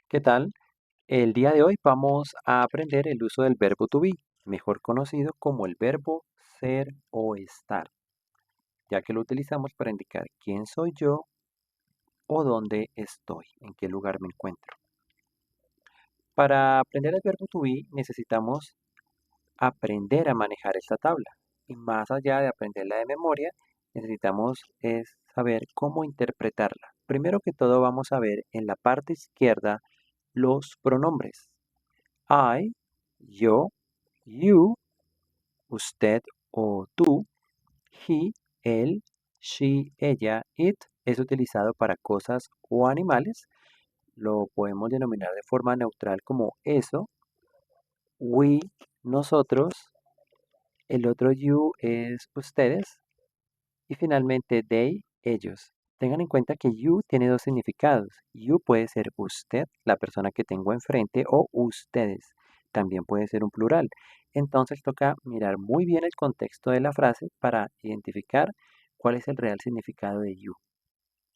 ¿Qué tal? El día de hoy vamos a aprender el uso del verbo to be, mejor conocido como el verbo ser o estar, ya que lo utilizamos para indicar quién soy yo o dónde estoy, en qué lugar me encuentro. Para aprender el verbo to be necesitamos aprender a manejar esta tabla y más allá de aprenderla de memoria, necesitamos saber cómo interpretarla. Primero que todo vamos a ver en la parte izquierda los pronombres. I, yo, you, usted o tú, he, él, she, ella, it es utilizado para cosas o animales. Lo podemos denominar de forma neutral como eso. We, nosotros. El otro you es ustedes. Y finalmente they, ellos. Tengan en cuenta que you tiene dos significados. You puede ser usted, la persona que tengo enfrente, o ustedes. También puede ser un plural. Entonces toca mirar muy bien el contexto de la frase para identificar cuál es el real significado de you.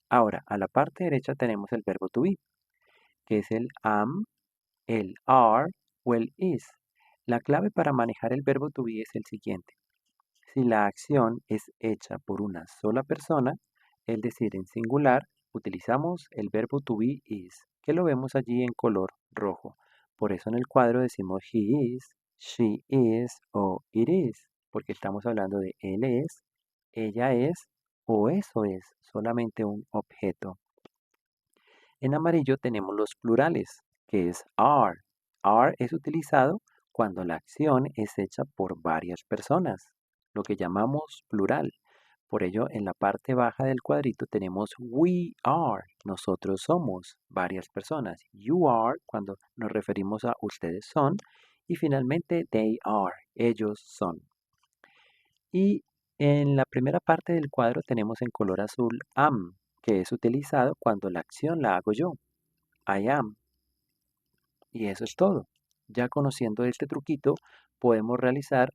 Ahora, a la parte derecha tenemos el verbo to be, que es el am, el are o el is. La clave para manejar el verbo to be es el siguiente. Si la acción es hecha por una sola persona, es decir, en singular, utilizamos el verbo to be is, que lo vemos allí en color rojo. Por eso en el cuadro decimos he is, she is o it is, porque estamos hablando de él es, ella es o eso es solamente un objeto. En amarillo tenemos los plurales, que es are. Are es utilizado cuando la acción es hecha por varias personas, lo que llamamos plural. Por ello, en la parte baja del cuadrito tenemos we are, nosotros somos, varias personas. You are, cuando nos referimos a ustedes son. Y finalmente, they are, ellos son. Y en la primera parte del cuadro tenemos en color azul am, que es utilizado cuando la acción la hago yo. I am. Y eso es todo. Ya conociendo este truquito, podemos realizar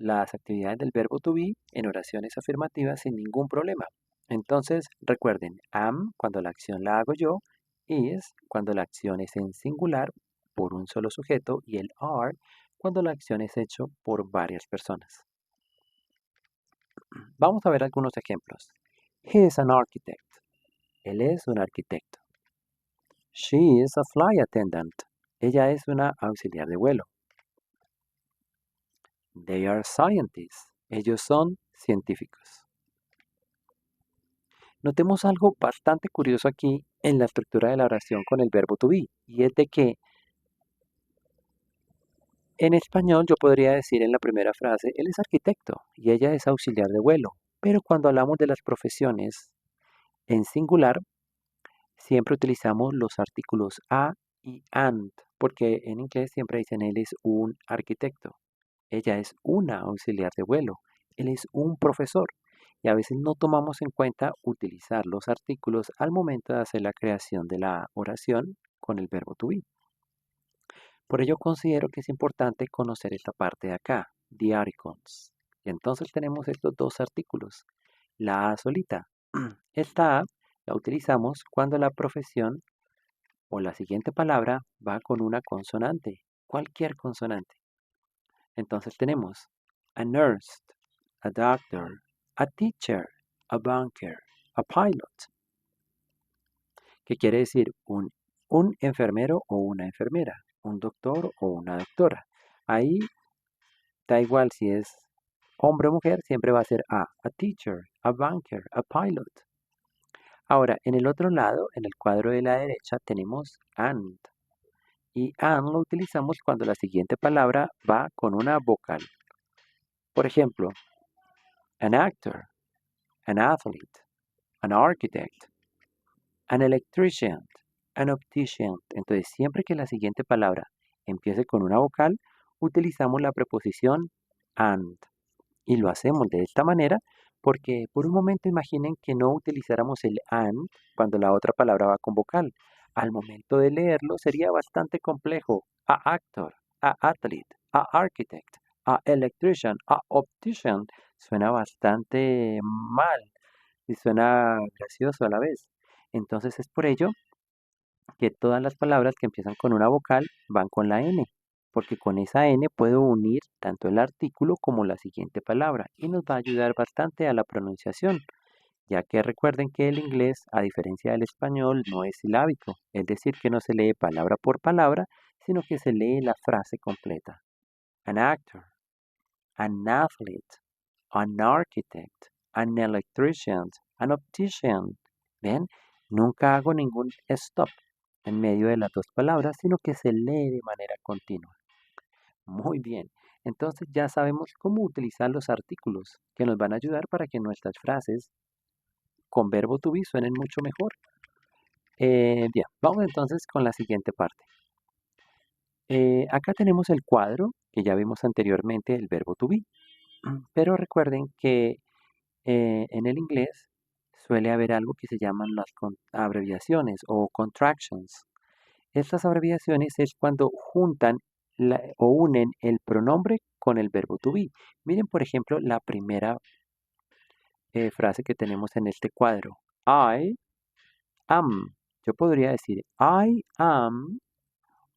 las actividades del verbo to be en oraciones afirmativas sin ningún problema. Entonces, recuerden, am cuando la acción la hago yo, is cuando la acción es en singular por un solo sujeto y el are cuando la acción es hecho por varias personas. Vamos a ver algunos ejemplos. He is an architect. Él es un arquitecto. She is a flight attendant. Ella es una auxiliar de vuelo. They are scientists. Ellos son científicos. Notemos algo bastante curioso aquí en la estructura de la oración con el verbo to be, y es de que en español yo podría decir en la primera frase, él es arquitecto y ella es auxiliar de vuelo, pero cuando hablamos de las profesiones en singular, siempre utilizamos los artículos a y and, porque en inglés siempre dicen él es un arquitecto. Ella es una auxiliar de vuelo. Él es un profesor. Y a veces no tomamos en cuenta utilizar los artículos al momento de hacer la creación de la oración con el verbo to be. Por ello considero que es importante conocer esta parte de acá, the articles. Y entonces tenemos estos dos artículos. La A solita. Esta A la utilizamos cuando la profesión o la siguiente palabra va con una consonante, cualquier consonante. Entonces tenemos a nurse, a doctor, a teacher, a banker, a pilot, que quiere decir un enfermero o una enfermera, un doctor o una doctora. Ahí da igual si es hombre o mujer, siempre va a ser a teacher, a banker, a pilot. Ahora, en el otro lado, en el cuadro de la derecha, tenemos and. Y and lo utilizamos cuando la siguiente palabra va con una vocal. Por ejemplo, an actor, an athlete, an architect, an electrician, an optician. Entonces, siempre que la siguiente palabra empiece con una vocal, utilizamos la preposición and. Y lo hacemos de esta manera porque por un momento imaginen que no utilizáramos el and cuando la otra palabra va con vocal. Al momento de leerlo sería bastante complejo. A actor, a athlete, a architect, a electrician, a optician. Suena bastante mal y suena gracioso a la vez. Entonces es por ello que todas las palabras que empiezan con una vocal van con la N, porque con esa N puedo unir tanto el artículo como la siguiente palabra y nos va a ayudar bastante a la pronunciación, ya que recuerden que el inglés, a diferencia del español, no es silábico, es decir, que no se lee palabra por palabra, sino que se lee la frase completa. An actor, an athlete, an architect, an electrician, an optician. ¿Ven? Nunca hago ningún stop en medio de las dos palabras, sino que se lee de manera continua. Muy bien. Entonces ya sabemos cómo utilizar los artículos que nos van a ayudar para que nuestras frases con verbo to be suenen mucho mejor. Bien, vamos entonces con la siguiente parte. Acá tenemos el cuadro que ya vimos anteriormente, el verbo to be. Pero recuerden que en el inglés suele haber algo que se llaman las abreviaciones o contractions. Estas abreviaciones es cuando juntan o unen el pronombre con el verbo to be. Miren, por ejemplo, la primera frase que tenemos en este cuadro. I am. Yo podría decir I am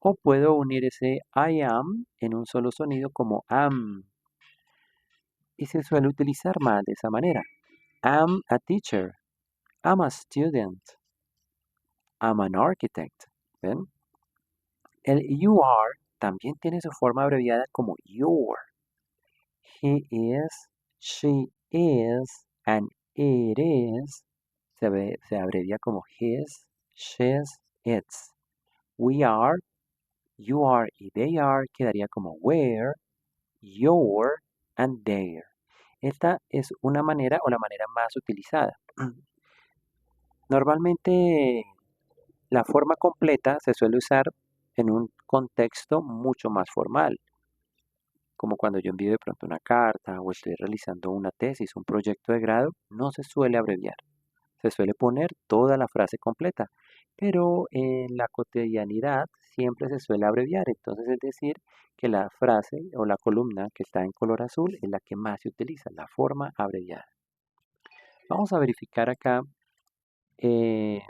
o puedo unir ese I am en un solo sonido como am. Y se suele utilizar más de esa manera. I'm a teacher. I'm a student. I'm an architect. ¿Ven? El you are también tiene su forma abreviada como your. He is, she is, and it is. Se abrevia como his, she's, its. We are, you are y they are quedaría como where, your, and their. Esta es una manera o la manera más utilizada. Normalmente la forma completa se suele usar en un contexto mucho más formal, como cuando yo envío de pronto una carta o estoy realizando una tesis, un proyecto de grado, no se suele abreviar, se suele poner toda la frase completa, pero en la cotidianidad siempre se suele abreviar, entonces es decir que la frase o la columna que está en color azul es la que más se utiliza, la forma abreviada. Vamos a verificar acá eh,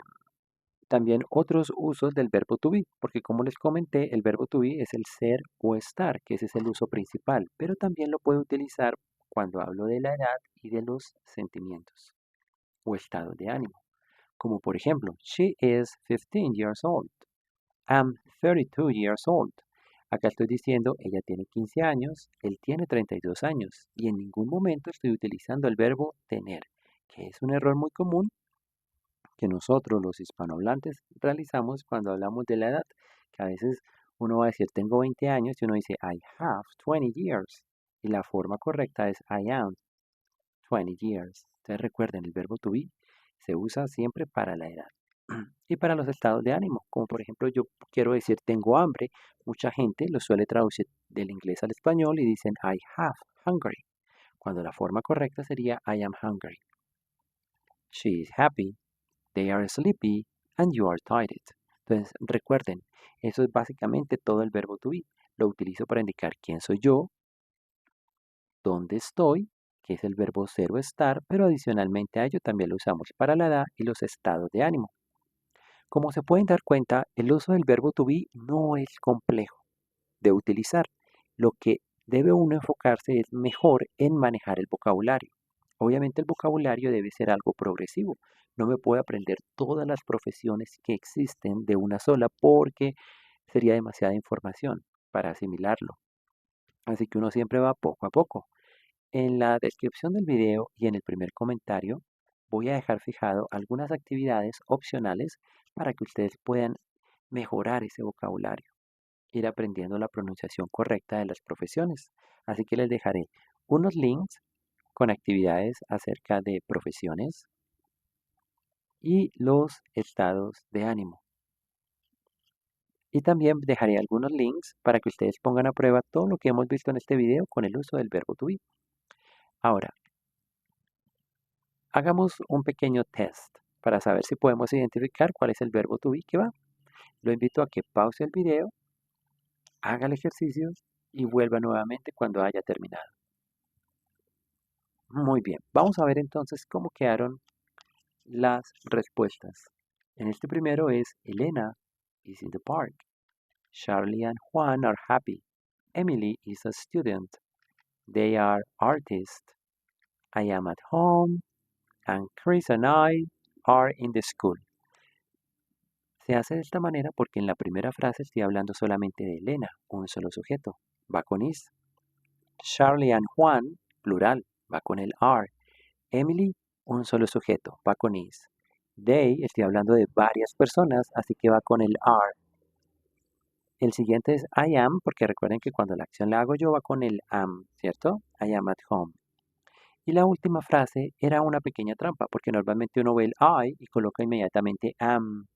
también otros usos del verbo to be, porque como les comenté, el verbo to be es el ser o estar, que ese es el uso principal, pero también lo puedo utilizar cuando hablo de la edad y de los sentimientos o estados de ánimo. Como por ejemplo, she is 15 years old. I'm 32 years old. Acá estoy diciendo, ella tiene 15 años, él tiene 32 años, y en ningún momento estoy utilizando el verbo tener, que es un error muy común que nosotros los hispanohablantes realizamos cuando hablamos de la edad, que a veces uno va a decir tengo 20 años y uno dice I have 20 years y la forma correcta es I am 20 years. Entonces recuerden, el verbo to be se usa siempre para la edad y para los estados de ánimo, como por ejemplo yo quiero decir tengo hambre, mucha gente lo suele traducir del inglés al español y dicen I have hungry, cuando la forma correcta sería I am hungry. She is happy. They are sleepy and you are tired. Entonces, recuerden, eso es básicamente todo el verbo to be. Lo utilizo para indicar quién soy yo, dónde estoy, que es el verbo ser o estar, pero adicionalmente a ello también lo usamos para la edad y los estados de ánimo. Como se pueden dar cuenta, el uso del verbo to be no es complejo de utilizar. Lo que debe uno enfocarse es mejor en manejar el vocabulario. Obviamente el vocabulario debe ser algo progresivo. No me puedo aprender todas las profesiones que existen de una sola porque sería demasiada información para asimilarlo. Así que uno siempre va poco a poco. En la descripción del video y en el primer comentario voy a dejar fijado algunas actividades opcionales para que ustedes puedan mejorar ese vocabulario, ir aprendiendo la pronunciación correcta de las profesiones. Así que les dejaré unos links con actividades acerca de profesiones y los estados de ánimo. Y también dejaré algunos links para que ustedes pongan a prueba todo lo que hemos visto en este video con el uso del verbo to be. Ahora, hagamos un pequeño test para saber si podemos identificar cuál es el verbo to be que va. Lo invito a que pause el video, haga el ejercicio y vuelva nuevamente cuando haya terminado. Muy bien, vamos a ver entonces cómo quedaron las respuestas. En este primero es Elena is in the park. Charlie and Juan are happy. Emily is a student. They are artists. I am at home. And Chris and I are in the school. Se hace de esta manera porque en la primera frase estoy hablando solamente de Elena, un solo sujeto, va con is. Charlie and Juan, plural, va con el are. Emily, un solo sujeto, va con is. They, estoy hablando de varias personas, así que va con el are. El siguiente es I am, porque recuerden que cuando la acción la hago yo va con el am, ¿cierto? I am at home. Y la última frase era una pequeña trampa, porque normalmente uno ve el I y coloca inmediatamente am.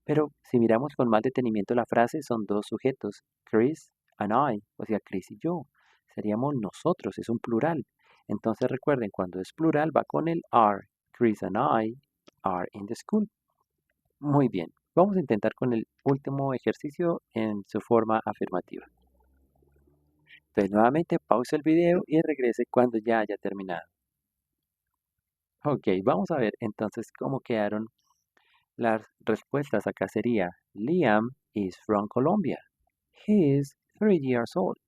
Pero si miramos con más detenimiento la frase, son dos sujetos, Chris and I, o sea, Chris y yo. Seríamos nosotros, es un plural. Entonces recuerden, cuando es plural va con el are. Chris and I are in the school. Muy bien, vamos a intentar con el último ejercicio en su forma afirmativa. Entonces nuevamente pausa el video y regrese cuando ya haya terminado. Ok, vamos a ver entonces cómo quedaron las respuestas. Acá sería Liam is from Colombia. He is 3 years old.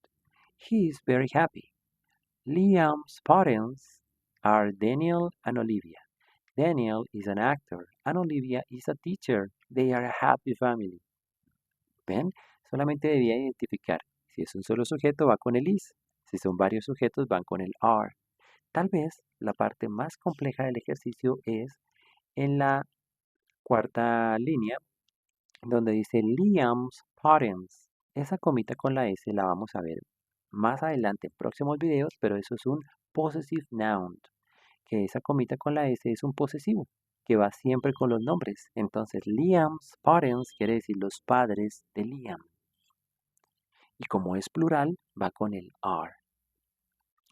He is very happy. Liam's parents are Daniel and Olivia. Daniel is an actor and Olivia is a teacher. They are a happy family. ¿Ven? Solamente debía identificar. Si es un solo sujeto va con el is. Si son varios sujetos van con el are. Tal vez la parte más compleja del ejercicio es en la cuarta línea, donde dice Liam's parents. Esa comita con la S la vamos a ver más adelante en próximos videos, pero eso es un possessive noun, que esa comita con la S es un posesivo, que va siempre con los nombres. Entonces, Liam's parents quiere decir los padres de Liam. Y como es plural, va con el are.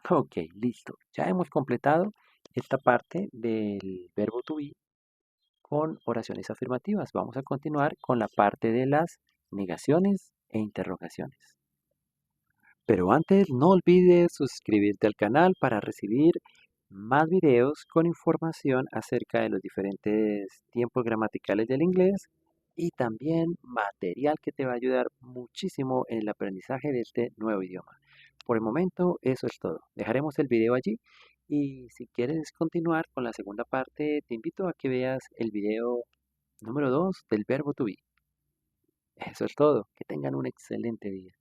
Ok, listo. Ya hemos completado esta parte del verbo to be con oraciones afirmativas. Vamos a continuar con la parte de las negaciones e interrogaciones. Pero antes no olvides suscribirte al canal para recibir más videos con información acerca de los diferentes tiempos gramaticales del inglés y también material que te va a ayudar muchísimo en el aprendizaje de este nuevo idioma. Por el momento eso es todo. Dejaremos el video allí y si quieres continuar con la segunda parte te invito a que veas el video número 2 del verbo to be. Eso es todo. Que tengan un excelente día.